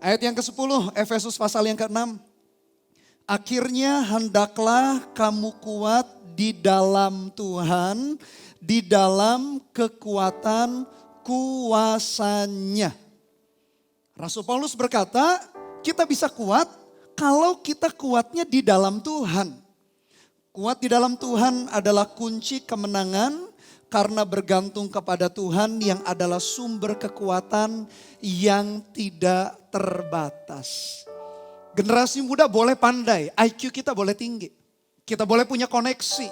Ayat yang ke-10, Efesus pasal yang ke-6. Akhirnya hendaklah kamu kuat di dalam Tuhan, di dalam kekuatan kuasanya. Rasul Paulus berkata, kita bisa kuat kalau kita kuatnya di dalam Tuhan. Kuat di dalam Tuhan adalah kunci kemenangan karena bergantung kepada Tuhan yang adalah sumber kekuatan yang tidak terbatas. Generasi muda boleh pandai, IQ kita boleh tinggi. Kita boleh punya koneksi.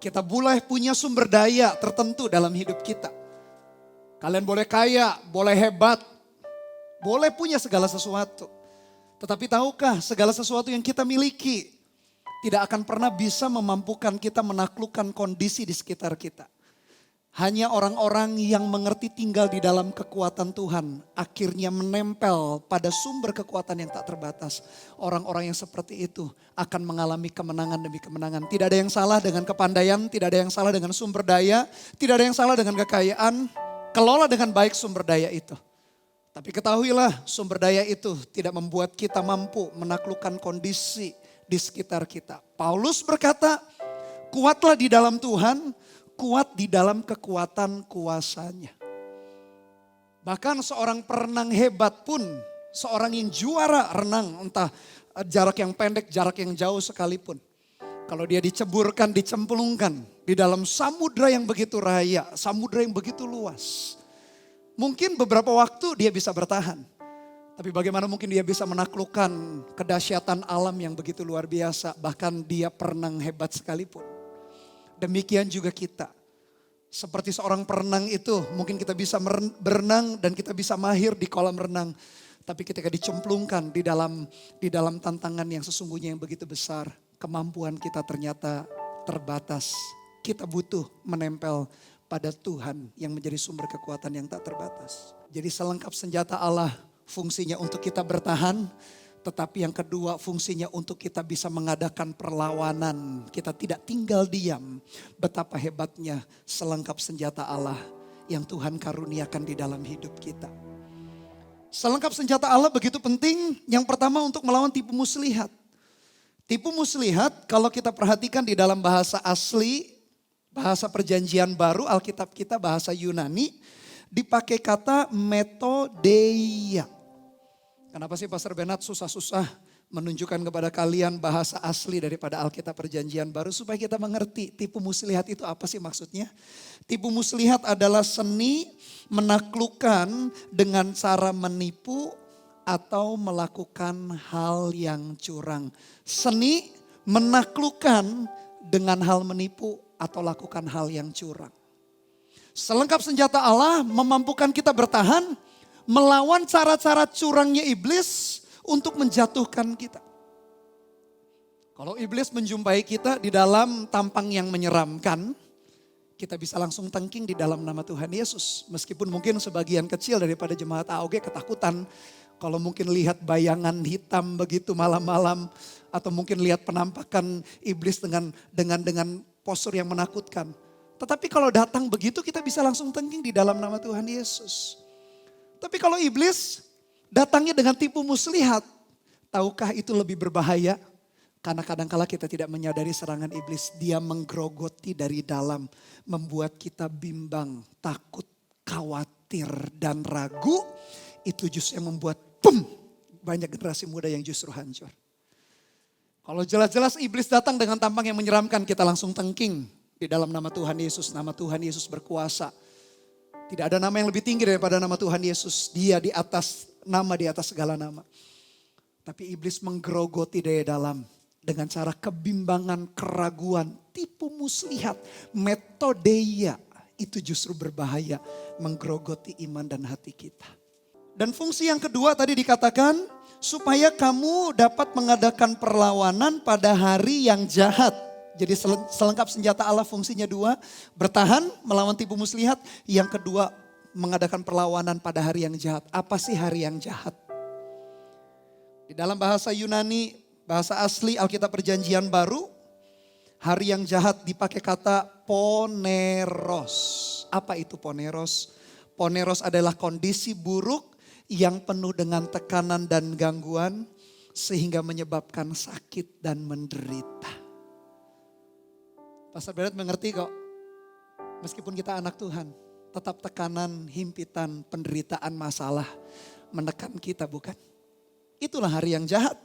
Kita boleh punya sumber daya tertentu dalam hidup kita. Kalian boleh kaya, boleh hebat, boleh punya segala sesuatu. Tetapi tahukah segala sesuatu yang kita miliki tidak akan pernah bisa memampukan kita menaklukkan kondisi di sekitar kita. Hanya orang-orang yang mengerti tinggal di dalam kekuatan Tuhan akhirnya menempel pada sumber kekuatan yang tak terbatas. Orang-orang yang seperti itu akan mengalami kemenangan demi kemenangan. Tidak ada yang salah dengan kepandaian, tidak ada yang salah dengan sumber daya, tidak ada yang salah dengan kekayaan. Kelola dengan baik sumber daya itu. Tapi ketahuilah sumber daya itu tidak membuat kita mampu menaklukkan kondisi di sekitar kita. Paulus berkata, kuatlah di dalam Tuhan, kuat di dalam kekuatan kuasanya. Bahkan seorang perenang hebat pun, seorang yang juara renang, entah jarak yang pendek, jarak yang jauh sekalipun. Kalau dia diceburkan, dicemplungkan di dalam samudra yang begitu raya, samudra yang begitu luas. Mungkin beberapa waktu dia bisa bertahan. Tapi bagaimana mungkin dia bisa menaklukkan kedahsyatan alam yang begitu luar biasa. Bahkan dia perenang hebat sekalipun. Demikian juga kita. Seperti seorang perenang itu mungkin kita bisa berenang dan kita bisa mahir di kolam renang. Tapi ketika dicemplungkan di dalam tantangan yang sesungguhnya yang begitu besar. Kemampuan kita ternyata terbatas. Kita butuh menempel pada Tuhan yang menjadi sumber kekuatan yang tak terbatas. Jadi selengkap senjata Allah fungsinya untuk kita bertahan. Tetapi yang kedua fungsinya untuk kita bisa mengadakan perlawanan. Kita tidak tinggal diam. Betapa hebatnya selengkap senjata Allah yang Tuhan karuniakan di dalam hidup kita. Selengkap senjata Allah begitu penting. Yang pertama untuk melawan tipu muslihat. Tipu muslihat kalau kita perhatikan di dalam bahasa asli, bahasa perjanjian baru, Alkitab kita bahasa Yunani, dipakai kata metodeia. Kenapa sih Pastor Bernard susah-susah menunjukkan kepada kalian bahasa asli daripada Alkitab Perjanjian Baru supaya kita mengerti tipu muslihat itu apa sih maksudnya? Tipu muslihat adalah seni menaklukkan dengan cara menipu atau melakukan hal yang curang. Seni menaklukkan dengan hal menipu atau lakukan hal yang curang. Selengkap senjata Allah memampukan kita bertahan melawan cara-cara curangnya iblis untuk menjatuhkan kita. Kalau iblis menjumpai kita di dalam tampang yang menyeramkan, kita bisa langsung tengking di dalam nama Tuhan Yesus. Meskipun mungkin sebagian kecil daripada jemaat AOG ketakutan kalau mungkin lihat bayangan hitam begitu malam-malam atau mungkin lihat penampakan iblis dengan postur yang menakutkan. Tetapi kalau datang begitu kita bisa langsung tengking di dalam nama Tuhan Yesus. Tapi kalau iblis datangnya dengan tipu muslihat, tahukah itu lebih berbahaya? Karena kadangkala kita tidak menyadari serangan iblis. Dia menggerogoti dari dalam, membuat kita bimbang, takut, khawatir, dan ragu. Itu justru yang membuat banyak generasi muda yang justru hancur. Kalau jelas-jelas iblis datang dengan tampang yang menyeramkan, kita langsung tengking di dalam nama Tuhan Yesus. Nama Tuhan Yesus berkuasa. Tidak ada nama yang lebih tinggi daripada nama Tuhan Yesus. Dia di atas segala nama. Tapi iblis menggerogoti dari dalam dengan cara kebimbangan, keraguan, tipu muslihat, metodeia. Itu justru berbahaya menggerogoti iman dan hati kita. Dan fungsi yang kedua tadi dikatakan supaya kamu dapat mengadakan perlawanan pada hari yang jahat. Jadi selengkap senjata Allah fungsinya dua, bertahan melawan tipu muslihat. Yang kedua mengadakan perlawanan pada hari yang jahat. Apa sih hari yang jahat? Di dalam bahasa Yunani, bahasa asli Alkitab Perjanjian Baru, hari yang jahat dipakai kata poneros. Apa itu poneros? Poneros adalah kondisi buruk yang penuh dengan tekanan dan gangguan sehingga menyebabkan sakit dan menderita. Pastor Beret mengerti kok, meskipun kita anak Tuhan, tetap tekanan, himpitan, penderitaan, masalah menekan kita, bukan? Itulah hari yang jahat.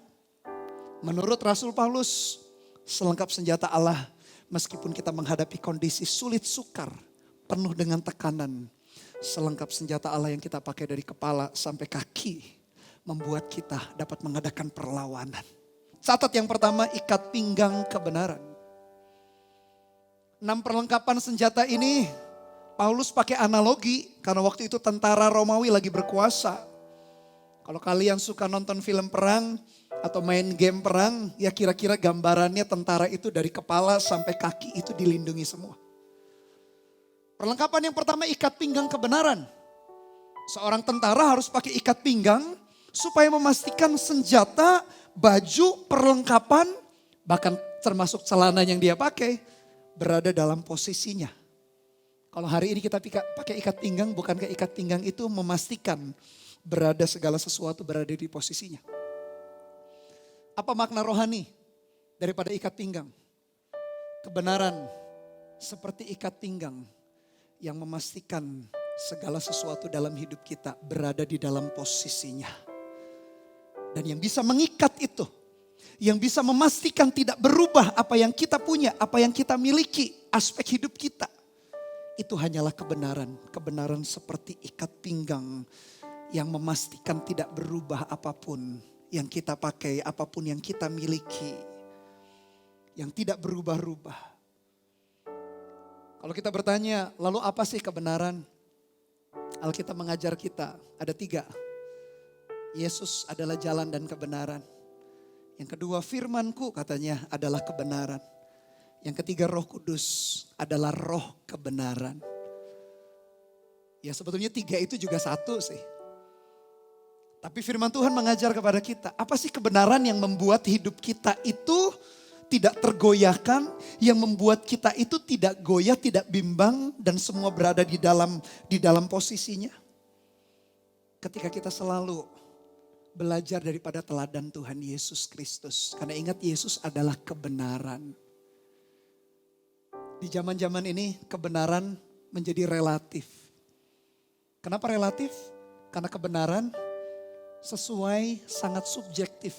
Menurut Rasul Paulus, selengkap senjata Allah meskipun kita menghadapi kondisi sulit sukar, penuh dengan tekanan. Selengkap senjata Allah yang kita pakai dari kepala sampai kaki membuat kita dapat mengadakan perlawanan. Catat yang pertama, ikat pinggang kebenaran. 6 perlengkapan senjata ini Paulus pakai analogi karena waktu itu tentara Romawi lagi berkuasa. Kalau kalian suka nonton film perang atau main game perang, ya kira-kira gambarannya tentara itu dari kepala sampai kaki itu dilindungi semua. Perlengkapan yang pertama, ikat pinggang kebenaran. Seorang tentara harus pakai ikat pinggang supaya memastikan senjata, baju, perlengkapan, bahkan termasuk celana yang dia pakai berada dalam posisinya. Kalau hari ini kita pakai ikat pinggang, bukankah ikat pinggang itu memastikan berada segala sesuatu berada di posisinya? Apa makna rohani daripada ikat pinggang? Kebenaran seperti ikat pinggang yang memastikan segala sesuatu dalam hidup kita berada di dalam posisinya. Dan yang bisa mengikat itu, yang bisa memastikan tidak berubah apa yang kita punya, apa yang kita miliki, aspek hidup kita. Itu hanyalah kebenaran. Kebenaran seperti ikat pinggang yang memastikan tidak berubah apapun yang kita pakai, apapun yang kita miliki. Yang tidak berubah-ubah. Kalau kita bertanya, lalu apa sih kebenaran? Alkitab mengajar kita, ada 3. Yesus adalah jalan dan kebenaran. Yang kedua, firman-Ku katanya adalah kebenaran. Yang ketiga, Roh Kudus adalah roh kebenaran. Ya sebetulnya 3 itu juga satu sih. Tapi firman Tuhan mengajar kepada kita, apa sih kebenaran yang membuat hidup kita itu tidak tergoyahkan, yang membuat kita itu tidak goyah, tidak bimbang, dan semua berada di dalam posisinya. Ketika kita selalu belajar daripada teladan Tuhan Yesus Kristus. Karena ingat, Yesus adalah kebenaran. Di zaman-zaman ini kebenaran menjadi relatif. Kenapa relatif? Karena kebenaran sesuai sangat subjektif.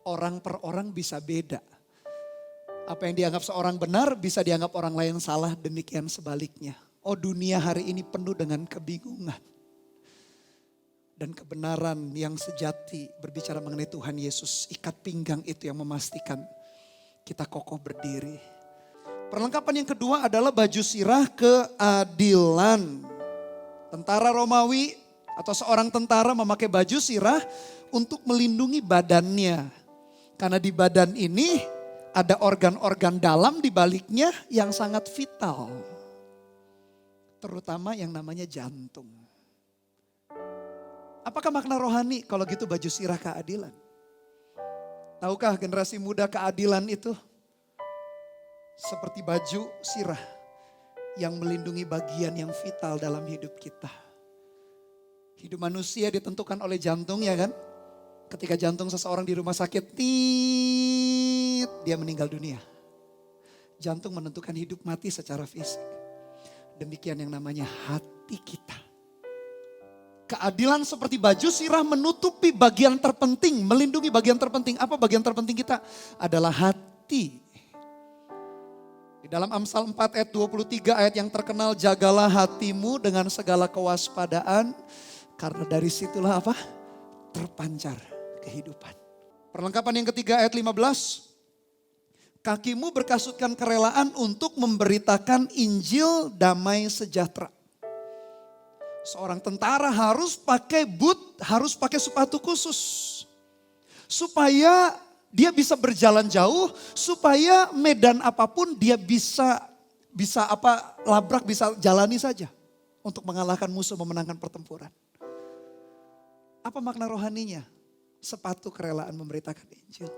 Orang per orang bisa beda. Apa yang dianggap seorang benar bisa dianggap orang lain salah, demikian sebaliknya. Oh, dunia hari ini penuh dengan kebingungan. Dan kebenaran yang sejati berbicara mengenai Tuhan Yesus. Ikat pinggang itu yang memastikan kita kokoh berdiri. Perlengkapan yang kedua adalah baju sirah keadilan. Tentara Romawi atau seorang tentara memakai baju sirah untuk melindungi badannya. Karena di badan ini ada organ-organ dalam di baliknya yang sangat vital. Terutama yang namanya jantung. Apakah makna rohani kalau gitu baju sirah keadilan? Tahukah generasi muda keadilan itu seperti baju sirah yang melindungi bagian yang vital dalam hidup kita. Hidup manusia ditentukan oleh jantung, ya kan? Ketika jantung seseorang di rumah sakit, dia meninggal dunia. Jantung menentukan hidup mati secara fisik. Demikian yang namanya hati kita. Keadilan seperti baju sirah menutupi bagian terpenting, melindungi bagian terpenting. Apa bagian terpenting kita? Adalah hati. Di dalam Amsal 4 ayat 23, ayat yang terkenal, jagalah hatimu dengan segala kewaspadaan. Karena dari situlah apa? Terpancar kehidupan. Perlengkapan yang ketiga ayat 15. Kakimu berkasutkan kerelaan untuk memberitakan Injil damai sejahtera. Seorang tentara harus pakai boot, harus pakai sepatu khusus. Supaya dia bisa berjalan jauh, supaya medan apapun dia bisa labrak, bisa jalani saja. Untuk mengalahkan musuh, memenangkan pertempuran. Apa makna rohaninya? Sepatu kerelaan memberitakan Injil.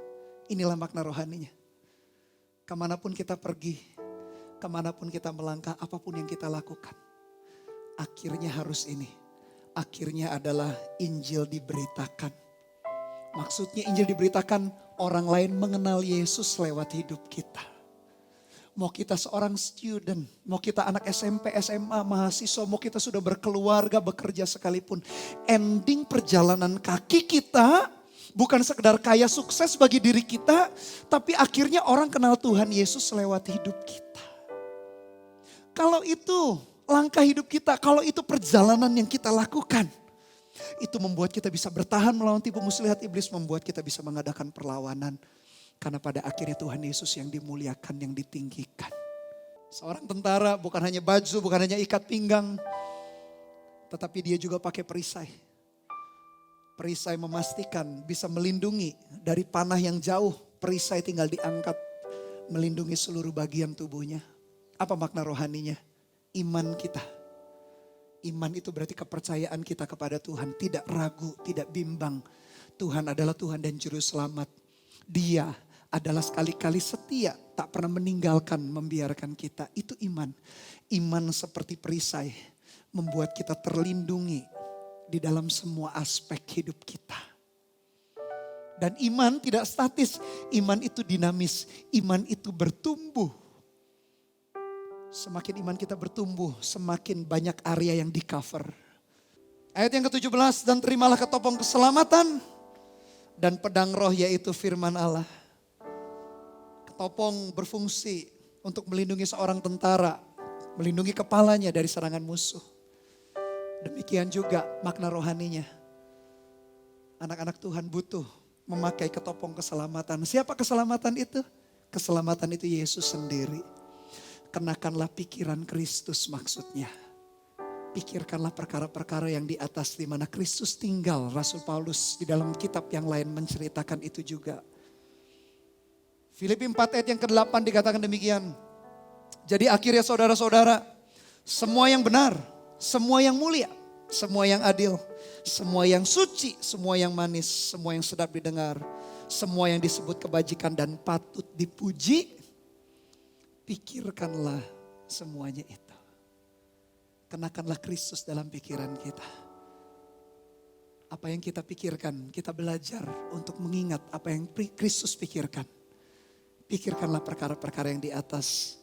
Inilah makna rohaninya. Kemanapun kita pergi, kemanapun kita melangkah, apapun yang kita lakukan. Akhirnya harus ini. akhirnya adalah Injil diberitakan. Maksudnya Injil diberitakan, orang lain mengenal Yesus lewat hidup kita. Mau kita seorang student, mau kita anak SMP, SMA, mahasiswa, mau kita sudah berkeluarga, bekerja sekalipun. Ending perjalanan kaki kita bukan sekedar kaya sukses bagi diri kita, tapi akhirnya orang kenal Tuhan Yesus lewat hidup kita. Kalau itu langkah hidup kita, kalau itu perjalanan yang kita lakukan, itu membuat kita bisa bertahan melawan tipu muslihat iblis, membuat kita bisa mengadakan perlawanan. Karena pada akhirnya Tuhan Yesus yang dimuliakan, yang ditinggikan. Seorang tentara bukan hanya baju, bukan hanya ikat pinggang, tetapi dia juga pakai perisai. Perisai memastikan bisa melindungi dari panah yang jauh. Perisai tinggal diangkat, melindungi seluruh bagian tubuhnya. Apa makna rohaninya? Iman kita. Iman itu berarti kepercayaan kita kepada Tuhan. Tidak ragu, tidak bimbang. Tuhan adalah Tuhan dan Juru Selamat. Dia adalah sekali-kali setia, tak pernah meninggalkan, membiarkan kita. Itu iman. Iman seperti perisai membuat kita terlindungi di dalam semua aspek hidup kita. Dan iman tidak statis, iman itu dinamis, iman itu bertumbuh. Semakin iman kita bertumbuh, semakin banyak area yang di cover. Ayat yang ke-17, dan terimalah ketopong keselamatan dan pedang roh, yaitu firman Allah. Ketopong berfungsi untuk melindungi seorang tentara, melindungi kepalanya dari serangan musuh. Demikian juga makna rohaninya. Anak-anak Tuhan butuh memakai ketopong keselamatan. Siapa keselamatan itu? Keselamatan itu Yesus sendiri. Kenakanlah pikiran Kristus maksudnya. Pikirkanlah perkara-perkara yang di atas, di mana Kristus tinggal. Rasul Paulus di dalam kitab yang lain menceritakan itu juga. Filipi 4 ayat yang ke-8 dikatakan demikian. Jadi akhirnya saudara-saudara, semua yang benar, semua yang mulia, semua yang adil, semua yang suci, semua yang manis, semua yang sedap didengar, semua yang disebut kebajikan dan patut dipuji, pikirkanlah semuanya itu. Kenakanlah Kristus dalam pikiran kita. Apa yang kita pikirkan, kita belajar untuk mengingat apa yang Kristus pikirkan. Pikirkanlah perkara-perkara yang di atas.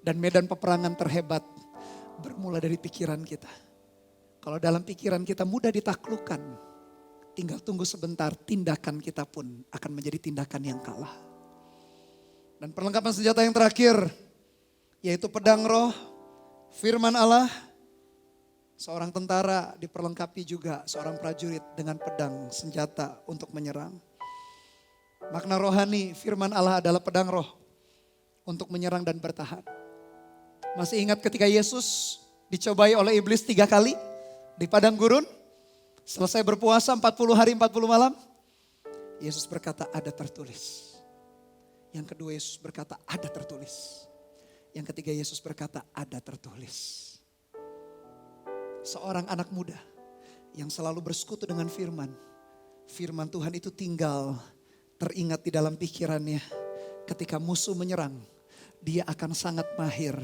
Dan medan peperangan terhebat bermula dari pikiran kita. Kalau dalam pikiran kita mudah ditaklukkan, tinggal tunggu sebentar, tindakan kita pun akan menjadi tindakan yang kalah. Dan perlengkapan senjata yang terakhir, yaitu pedang roh, firman Allah. Seorang tentara diperlengkapi juga, seorang prajurit dengan pedang senjata untuk menyerang. Makna rohani firman Allah adalah pedang roh untuk menyerang dan bertahan. Masih ingat ketika Yesus dicobai oleh iblis 3 kali di padang gurun? Selesai berpuasa 40 hari 40 malam. Yesus berkata ada tertulis. Yang kedua Yesus berkata ada tertulis. Yang ketiga Yesus berkata ada tertulis. Seorang anak muda yang selalu bersekutu dengan firman. Firman Tuhan itu tinggal teringat di dalam pikirannya. Ketika musuh menyerang, dia akan sangat mahir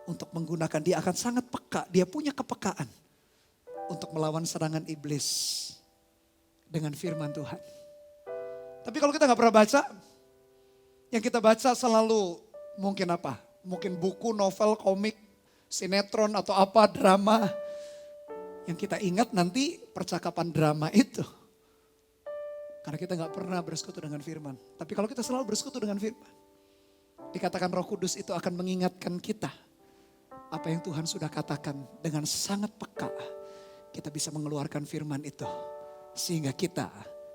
untuk menggunakan, dia akan sangat peka, dia punya kepekaan untuk melawan serangan iblis dengan firman Tuhan. Tapi kalau kita gak pernah baca, yang kita baca selalu mungkin apa? Mungkin buku, novel, komik, sinetron atau apa, drama. Yang kita ingat nanti percakapan drama itu. Karena kita gak pernah bersekutu dengan firman. Tapi kalau kita selalu bersekutu dengan firman, dikatakan Roh Kudus itu akan mengingatkan kita apa yang Tuhan sudah katakan. Dengan sangat peka kita bisa mengeluarkan firman itu. Sehingga kita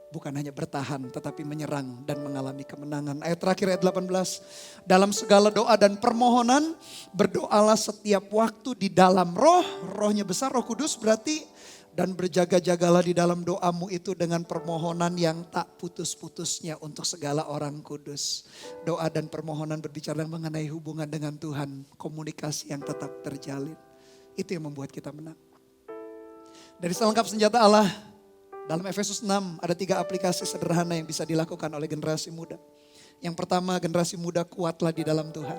bukan hanya bertahan tetapi menyerang dan mengalami kemenangan. Ayat terakhir ayat 18. Dalam segala doa dan permohonan berdoalah setiap waktu di dalam roh. Rohnya besar, Roh Kudus berarti. Dan berjaga-jagalah di dalam doamu itu dengan permohonan yang tak putus-putusnya untuk segala orang kudus. Doa dan permohonan berbicara mengenai hubungan dengan Tuhan. Komunikasi yang tetap terjalin. Itu yang membuat kita menang. Dari selengkap senjata Allah, dalam Efesus 6 ada 3 aplikasi sederhana yang bisa dilakukan oleh generasi muda. Yang pertama, generasi muda kuatlah di dalam Tuhan.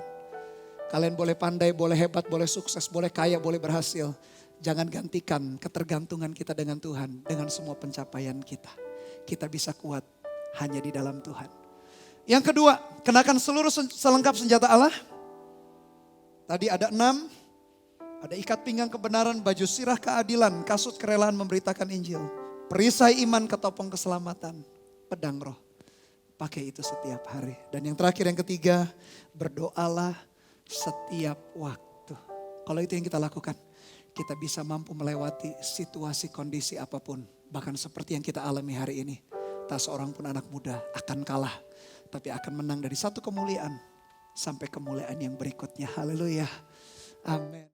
Kalian boleh pandai, boleh hebat, boleh sukses, boleh kaya, boleh berhasil. Jangan gantikan ketergantungan kita dengan Tuhan dengan semua pencapaian kita. Kita bisa kuat hanya di dalam Tuhan. Yang kedua, kenakan seluruh selengkap senjata Allah. Tadi ada 6. Ada ikat pinggang kebenaran, baju sirah keadilan, kasut kerelaan memberitakan Injil. Perisai iman, ketopong keselamatan, pedang roh. Pakai itu setiap hari. Dan yang terakhir, yang ketiga, berdoalah setiap waktu. Kalau itu yang kita lakukan, kita bisa mampu melewati situasi kondisi apapun. Bahkan seperti yang kita alami hari ini. Tak seorang pun anak muda akan kalah. Tapi akan menang dari satu kemuliaan sampai kemuliaan yang berikutnya. Haleluya. Amin.